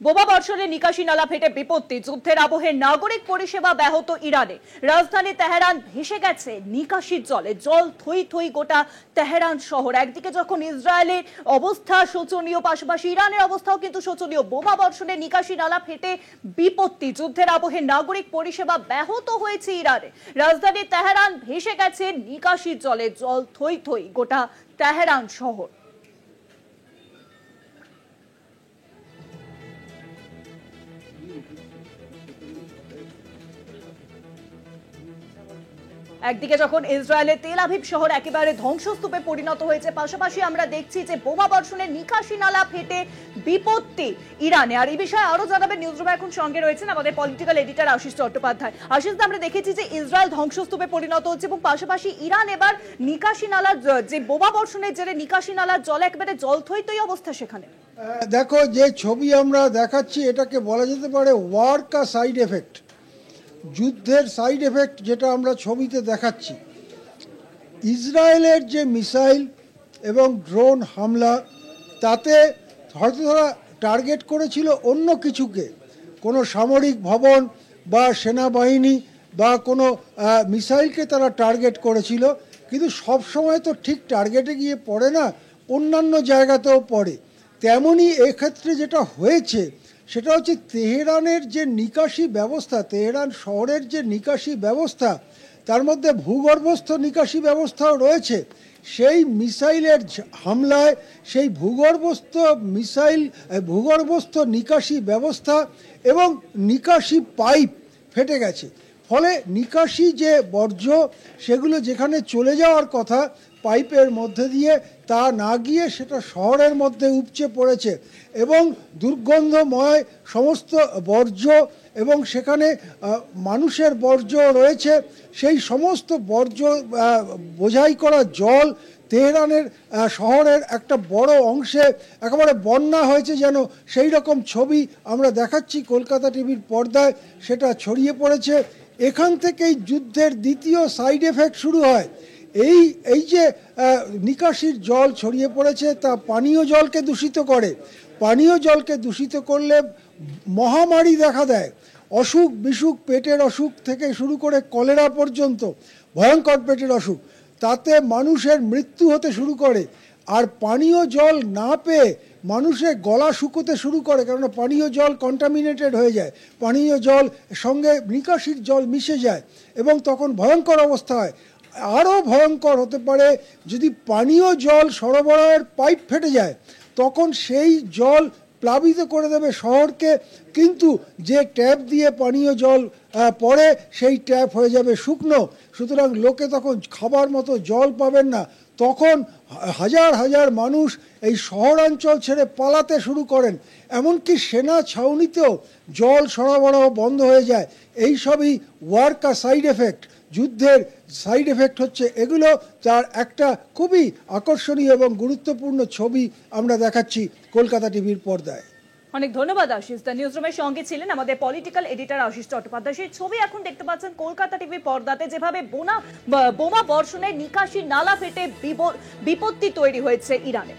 বোমা বর্ষণে নিকাশি নালা ফেটে বিপত্তি, যুদ্ধের আবহে নাগরিক পরিষেবা ব্যাহত ইরানে। রাজধানী তেহরান ভেসে গেছে নিকাশির জলে, জল থই থই গোটা তেহরান শহর। একদিকে যখন ইসরায়েলের অবস্থা শোচনীয়, পাশাপাশি ইরানের অবস্থাও কিন্তু শোচনীয়। বোমা বর্ষণে নিকাশি নালা ফেটে বিপত্তি, যুদ্ধের আবহে নাগরিক পরিষেবা ব্যাহত হয়েছে ইরানে। রাজধানী তেহরান ভেসে গেছে নিকাশির জলে, জল থই থই গোটা তেহরান শহর। একদিকে যখন ইসরায়েলের তেল আভিভ শহর একেবারে ধ্বংসস্তূপে পরিণত হয়েছে, পাশাপাশি আমরা দেখছি যে বোমা বর্ষণে নিকাশি নালা ফেটে বিপত্তি ইরানে। আর এই বিষয়ে আরো জানাবেন নিউজরুমে এখন সঙ্গে রয়েছেন আমাদের পলিটিক্যাল এডিটর আশিস চট্টোপাধ্যায়। আশিস, আমরা দেখেছি যে ইসরায়েল ধ্বংসস্তূপে পরিণত হচ্ছে এবং পাশাপাশি ইরান এবার নিকাশি নালার যে বোমা বর্ষণের জেরে নিকাশি নালার জলে একেবারে জল থই থই অবস্থা সেখানে। দেখো, যে ছবি আমরা দেখাচ্ছি এটাকে বলা যেতে পারে ওয়ার কা সাইড এফেক্ট, যুদ্ধের সাইড এফেক্ট যেটা আমরা ছবিতে দেখাচ্ছি। ইসরায়েলের যে মিসাইল এবং ড্রোন হামলা, তাতে হয়তো তারা টার্গেট করেছিল অন্য কিছুকে, কোনো সামরিক ভবন বা সেনাবাহিনী বা কোনো মিসাইলকে তারা টার্গেট করেছিল, কিন্তু সব সময় তো ঠিক টার্গেটে গিয়ে পড়ে না, অন্যান্য জায়গাতেও পড়ে। তেমনই এক্ষেত্রে যেটা হয়েছে সেটা হচ্ছে তেহরানের যে নিকাশি ব্যবস্থা, তেহরান শহরের যে নিকাশি ব্যবস্থা, তার মধ্যে ভূগর্ভস্থ নিকাশি ব্যবস্থাও রয়েছে। সেই মিসাইলের হামলায় সেই ভূগর্ভস্থ নিকাশি ব্যবস্থা এবং নিকাশি পাইপ ফেটে গেছে। ফলে নিকাশি যে বর্জ্য সেগুলো যেখানে চলে যাওয়ার কথা পাইপের মধ্যে দিয়ে, তা না গিয়ে সেটা শহরের মধ্যে উপচে পড়েছে এবং দুর্গন্ধময় সমস্ত বর্জ্য এবং সেখানে মানুষের বর্জ্য রয়েছে। সেই সমস্ত বর্জ্য বোঝাই করা জল তেহরানের শহরের একটা বড় অংশে একেবারে বন্যা হয়েছে, যেন সেই রকম ছবি আমরা দেখাচ্ছি কলকাতা টিভির পর্দায়, সেটা ছড়িয়ে পড়েছে। এখান থেকেই যুদ্ধের দ্বিতীয় সাইড এফেক্ট শুরু হয়। এই যে নিকাশির জল ছড়িয়ে পড়েছে, তা পানীয় জলকে দূষিত করে। পানীয় জলকে দূষিত করলে মহামারী দেখা দেয়, অসুখ বিসুখ, পেটের অসুখ থেকে শুরু করে কলেরা পর্যন্ত ভয়ঙ্কর পেটের অসুখ, তাতে মানুষের মৃত্যু হতে শুরু করে। আর পানীয় জল না পেয়ে মানুষের গলা শুকোতে শুরু করে, কারণ পানীয় জল কন্টামিনেটেড হয়ে যায়, পানীয় জল সঙ্গে নিকাশির জল মিশে যায় এবং তখন ভয়ঙ্কর অবস্থা হয়। আরও ভয়ঙ্কর হতে পারে যদি পানীয় জল সরবরাহের পাইপ ফেটে যায়, তখন সেই জল প্লাবিত করে দেবে শহরকে, কিন্তু যে ট্যাপ দিয়ে পানীয় জল পড়ে সেই ট্যাপ হয়ে যাবে শুকনো, সুতরাং লোকে তখন খাবার মতো জল পাবেন না। তখন হাজার হাজার মানুষ এই শহরাঞ্চল ছেড়ে পালাতে শুরু করেন, এমনকি সেনা ছাউনিতেও জল সরবরাহ বন্ধ হয়ে যায়। এই সবই ওয়ার কা সাইড এফেক্ট, যুদ্ধের সাইড এফেক্ট হচ্ছে এগুলো। তার একটা খুবই আকর্ষণীয় এবং গুরুত্বপূর্ণ ছবি আমরা দেখাচ্ছি কলকাতা টিভির পর্দায়। অনেক ধন্যবাদ আশিস। দ্য নিউজরুমের সঙ্গে ছিলেন আমাদের পলিটিক্যাল এডিটর আশিস চট্টোপাধ্যায়। সেই ছবি এখন দেখতে পাচ্ছেন কলকাতা টিভির পর্দাতে, যেভাবে বোমা বর্ষণে নিকাশি নালা ফেটে বিপত্তি তৈরি হয়েছে ইরানে।